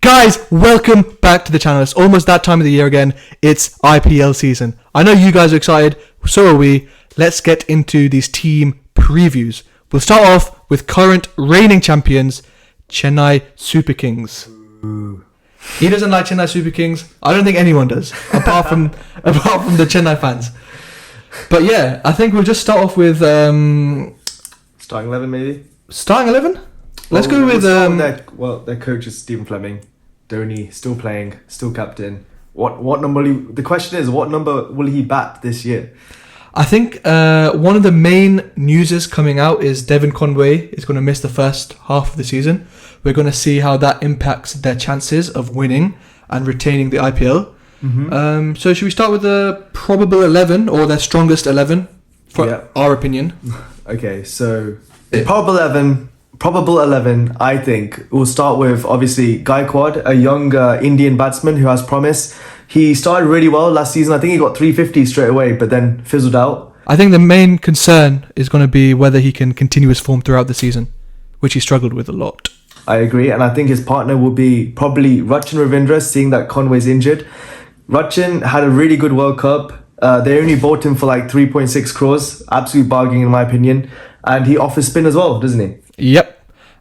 Guys, welcome back to the channel. It's almost that time of the year again. It's IPL season. I know you guys are excited, so are we. Let's get into these team previews. We'll start off with current reigning champions, Chennai Super Kings. Ooh. He doesn't like Chennai Super Kings. I don't think anyone does, apart from the Chennai fans. But yeah, I think we'll just start off with Starting 11 maybe? starting 11. Let's go with their coach is Stephen Fleming. Dhoni still playing, still captain. What number the question is, what number will he bat this year? I think one of the main newses coming out is Devon Conway is going to miss the first half of the season. We're going to see how that impacts their chances of winning and retaining the IPL. Mm-hmm. So should we start with the probable 11 or their strongest 11 for our opinion? Okay, so probable 11, I think we'll start with obviously Gaikwad, a young Indian batsman who has promise. He started really well last season. I think he got 350 straight away, but then fizzled out. I think the main concern is going to be whether he can continue his form throughout the season, which he struggled with a lot. I agree, and I think his partner will be probably Rachin Ravindra, seeing that Conway's injured. Rachin had a really good World Cup. They only bought him for like 3.6 crores. Absolute bargain in my opinion. And he offers spin as well, doesn't he? Yep.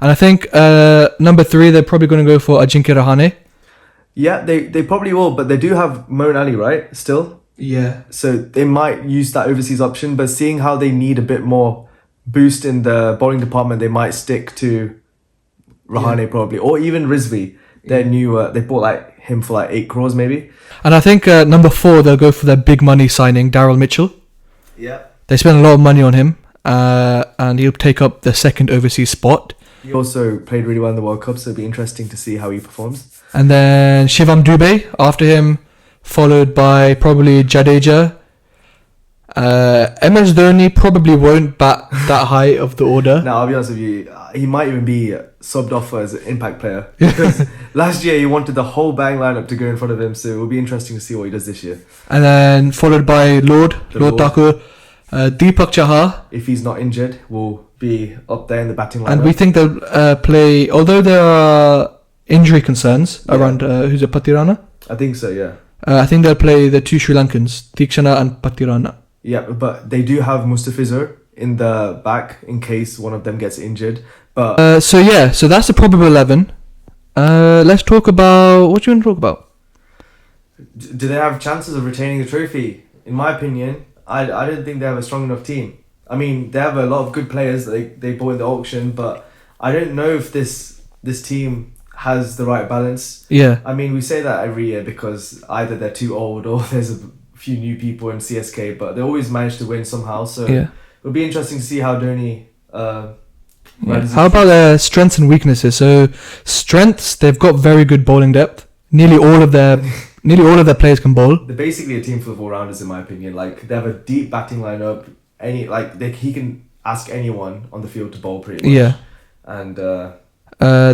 And I think number 3, they're probably going to go for Ajinkya Rahane. Yeah, they probably will, but they do have Moeen Ali, right? Still? Yeah. So they might use that overseas option, but seeing how they need a bit more boost in the bowling department, they might stick to Rahane probably. Or even Rizvi. Their new, they bought like him for like 8 crores maybe. And I think number 4, they'll go for their big money signing, Daryl Mitchell. Yeah. They spent a lot of money on him, and he'll take up the second overseas spot. He also played really well in the World Cup, so it'll be interesting to see how he performs. And then Shivam Dubey after him, followed by probably Jadeja. MS Dhoni probably won't bat that high of the order. Now, I'll be honest with you, he might even be subbed off as an impact player. Because last year he wanted the whole bang lineup to go in front of him, so it will be interesting to see what he does this year. And then followed by Lord Thakur, Deepak Chahar. If he's not injured, will be up there in the batting lineup. And we think they'll play, although there are injury concerns around, who's it, Patirana? I think so, yeah. I think they'll play the 2 Sri Lankans, Tikshana and Patirana. Yeah, but they do have Mustafizur in the back in case one of them gets injured. But so that's the probable 11. Let's talk about, what do you want to talk about? Do they have chances of retaining the trophy? In my opinion, I don't think they have a strong enough team. I mean, they have a lot of good players that they bought in the auction, but I don't know if this team has the right balance. Yeah. I mean, we say that every year because either they're too old or there's a few new people in CSK, but they always manage to win somehow. So it'll be interesting to see how Dhoni. How about their strengths and weaknesses? So strengths, they've got very good bowling depth. Nearly all of their players can bowl. They're basically a team full of all-rounders, in my opinion. Like they have a deep batting lineup. He can ask anyone on the field to bowl pretty much. Yeah. And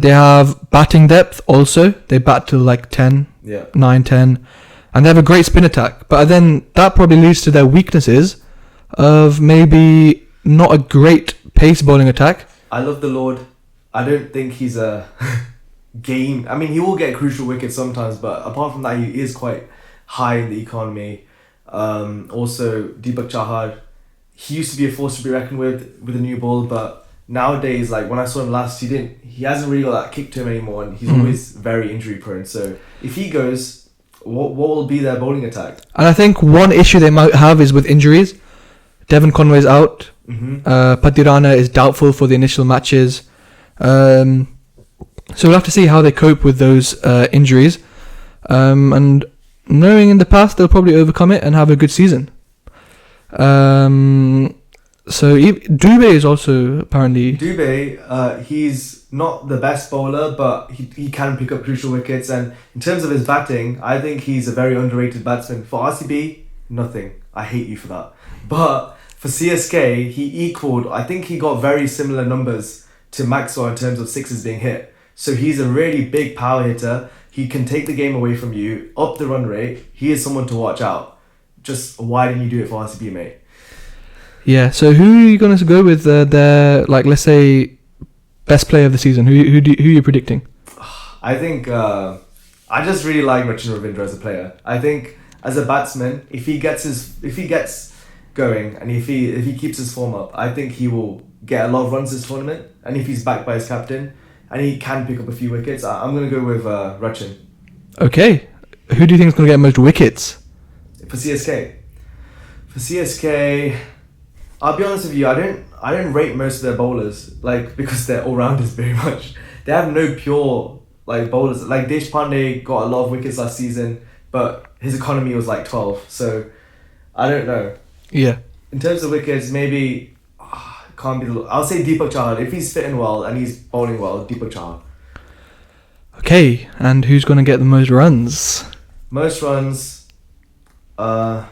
they have batting depth also. They bat to like 10, 9, 10. And they have a great spin attack. But then that probably leads to their weaknesses of maybe not a great pace bowling attack. I love the Lord. I don't think he's a game. I mean, he will get crucial wickets sometimes, but apart from that, he is quite high in the economy. Also, Deepak Chahar, he used to be a force to be reckoned with a new ball, but nowadays, like when I saw him last, he hasn't really got that kick to him anymore, and he's always very injury prone. So if he goes, what will be their bowling attack? And I think one issue they might have is with injuries. Devon Conway's out. Patirana is doubtful for the initial matches. So we'll have to see how they cope with those injuries. And knowing in the past, they'll probably overcome it and have a good season. So Dubey is also apparently... Dubey, he's not the best bowler, but he can pick up crucial wickets. And in terms of his batting, I think he's a very underrated batsman. For RCB, nothing. I hate you for that. But for CSK, he equaled... I think he got very similar numbers to Maxwell in terms of sixes being hit. So he's a really big power hitter. He can take the game away from you, up the run rate. He is someone to watch out. Just why didn't you do it for RCB, mate? Yeah, so who are you going to go with their, like, let's say, best player of the season? Who are you predicting? I think I just really like Rachin Ravindra as a player. I think as a batsman, if he gets going and if he keeps his form up, I think he will get a lot of runs this tournament. And if he's backed by his captain and he can pick up a few wickets, I'm going to go with Rachin. Okay. Who do you think is going to get most wickets? For CSK. For CSK, I'll be honest with you, I don't rate most of their bowlers, like, because they're all-rounders very much. They have no pure like bowlers. Like Deshpande got a lot of wickets last season, but his economy was like 12. So I don't know. Yeah. In terms of wickets, maybe can't be. I'll say Deepak Chahar. If he's fitting well and he's bowling well, Deepak Chahar. Okay, and who's going to get the most runs? Most runs. Well,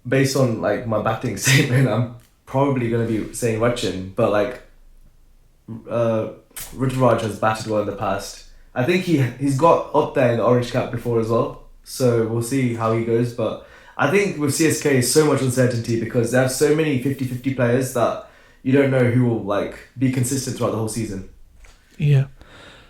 based on like my batting statement, I'm probably going to be saying Rachin, but like Ruturaj has batted well in the past. I think he's got up there in the orange cap before as well, so we'll see how he goes. But I think with CSK, so much uncertainty because they have so many 50-50 players that you don't know who will like be consistent throughout the whole season. Yeah.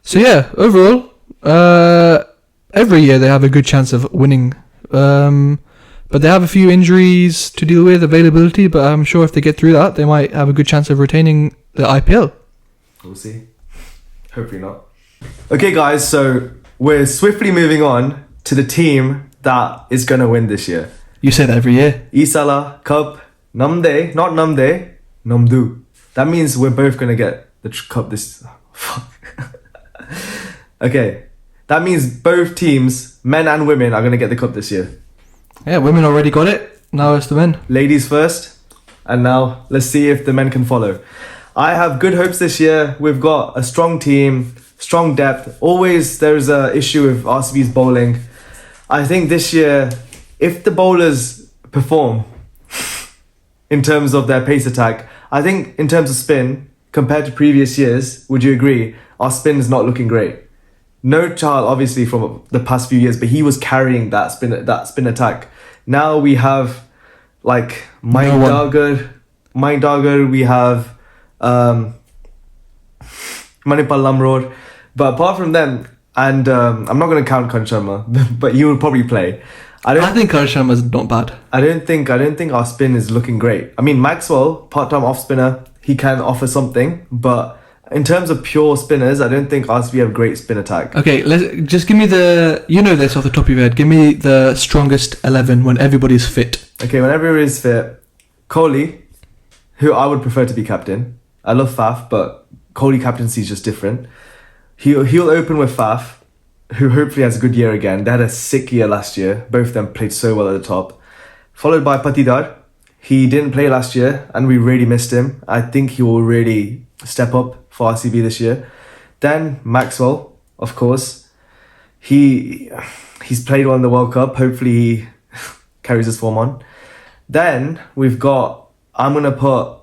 So yeah, overall, every year they have a good chance of winning. But they have a few injuries to deal with, availability, but I'm sure if they get through that, they might have a good chance of retaining the IPL. We'll see. Hopefully not. Okay guys, so we're swiftly moving on to the team that is going to win this year. You say that every year. Isala, Cup, Namde, not Namde, Namdu. That means we're both going to get the cup this... Fuck. Okay. That means both teams, men and women, are going to get the cup this year. Yeah, women already got it. Now it's the men. Ladies first. And now let's see if the men can follow. I have good hopes this year. We've got a strong team, strong depth. Always there's a issue with RCB's bowling. I think this year, if the bowlers perform in terms of their pace attack, I think in terms of spin, compared to previous years, would you agree, our spin is not looking great? No Chahal, obviously, from the past few years, but he was carrying that spin attack. Now we have like Mike Dagar, we have Manipal Lamrod. But apart from them, and I'm not going to count Karan Sharma, but he will probably play. I think Karan Sharma is not bad. I don't think our spin is looking great. I mean, Maxwell, part-time off spinner, he can offer something, but in terms of pure spinners, I don't think RCB have great spin attack. Okay, just give me this off the top of your head. Give me the strongest 11 when everybody's fit. Okay, when everybody's fit, Kohli, who I would prefer to be captain. I love Faf, but Kohli captaincy is just different. He'll open with Faf, who hopefully has a good year again. They had a sick year last year. Both of them played so well at the top. Followed by Patidar. He didn't play last year, and we really missed him. I think he will really step up for RCB this year. Then Maxwell, of course. He's played well in the World Cup. Hopefully he carries his form on. Then we've got... I'm gonna put...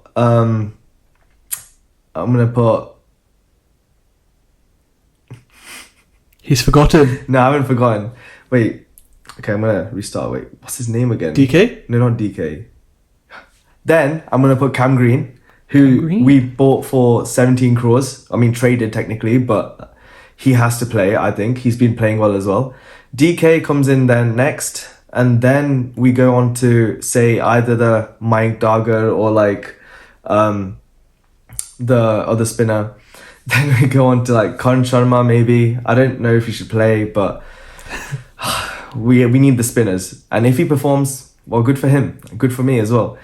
He's forgotten. No, I haven't forgotten. Wait. Okay, I'm gonna restart. Wait, what's his name again? DK? No, not DK. Then I'm gonna put Cam Green, who we bought for 17 crores. I mean, traded technically, but he has to play, I think. He's been playing well as well. DK comes in then next, and then we go on to say either the Mike Dagar or like the other spinner. Then we go on to like Karan Sharma maybe. I don't know if he should play, but we need the spinners. And if he performs, well, good for him. Good for me as well.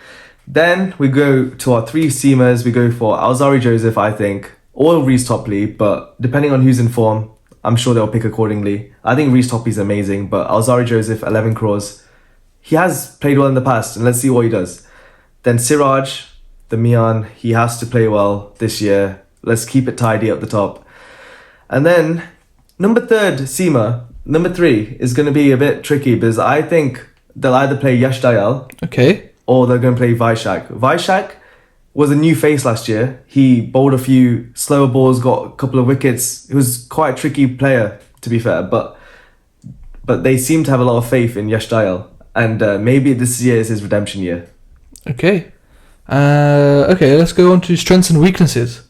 Then we go to our three seamers. We go for Alzari Joseph, I think, or Reece Topley, but depending on who's in form, I'm sure they'll pick accordingly. I think Reece Topley's amazing, but Alzari Joseph, 11 crores. He has played well in the past, and let's see what he does. Then Siraj, the Mian, he has to play well this year. Let's keep it tidy up the top. And then number three is going to be a bit tricky because I think they'll either play Yash Dayal. Okay. Or they're going to play Vaishak. Vaishak was a new face last year. He bowled a few slower balls, got a couple of wickets. He was quite a tricky player, to be fair. But they seem to have a lot of faith in Yash Dayal. And maybe this year is his redemption year. Okay. Okay, let's go on to strengths and weaknesses.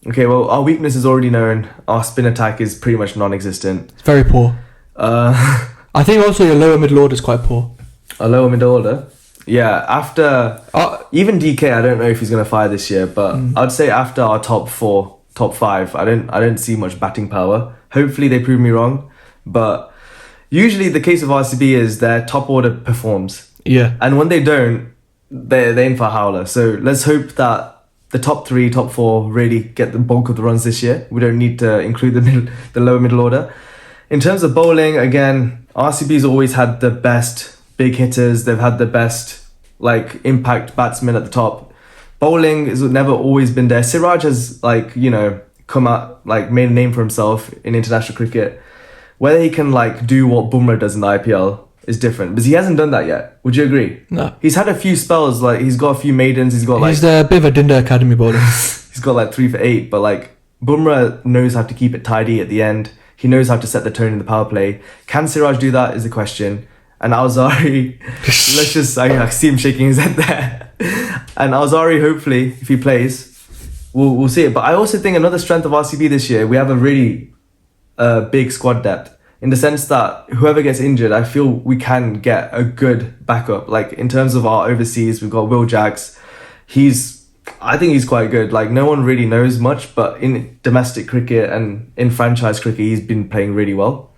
Okay, well, our weakness is already known. Our spin attack is pretty much non-existent. It's very poor. Uh, I think also your lower middle order is quite poor. a lower middle order. Yeah, after even DK, I don't know if he's gonna fire this year, but I'd say after our top 4, top 5, I don't see much batting power. Hopefully they prove me wrong, but usually the case of RCB is their top order performs, Yeah. and when they don't, they're in for a howler. So let's hope that the top 3, top 4 really get the bulk of the runs this year. We don't need to include the lower middle order. In terms of bowling, again, RCB's always had the best big hitters. They've had the best like impact batsmen at the top. Bowling has never always been there. Siraj has come out, like made a name for himself in international cricket. Whether he can like do what Bumrah does in the IPL is different, because he hasn't done that yet. Would you agree? No. He's had a few spells, like he's got a few maidens, he's got He's a bit of a Dinda Academy bowler. he's got like 3 for 8, but like Bumrah knows how to keep it tidy at the end. He knows how to set the tone in the power play. Can Siraj do that is the question. And Alzari, I see him shaking his head there. And Alzari, hopefully, if he plays, we'll see it. But I also think another strength of RCB this year, we have a really big squad depth, in the sense that whoever gets injured, I feel we can get a good backup. Like in terms of our overseas, we've got Will Jacks. I think he's quite good. Like no one really knows much, but in domestic cricket and in franchise cricket, he's been playing really well.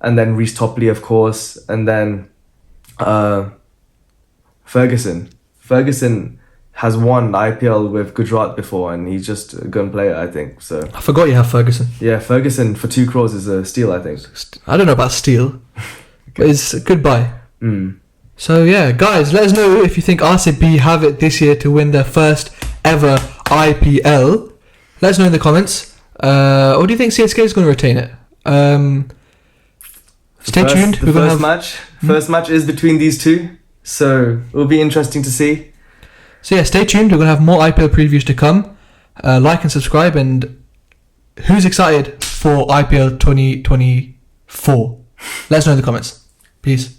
And then Reece Topley, of course, and then Ferguson. Ferguson has won IPL with Gujarat before, and he's just a gun player, I think. So I forgot you have Ferguson. yeah, Ferguson for 2 crores is a steal, I think. I don't know about steal, but it's a good buy. Mm. So yeah, guys, let us know if you think RCB have it this year to win their first ever IPL. Let us know in the comments. Or do you think CSK is going to retain it? Stay tuned. The first match is between these two, so it'll be interesting to see. So yeah, stay tuned. We're going to have more IPL previews to come. Like and subscribe. And who's excited for IPL 2024? Let us know in the comments. Peace.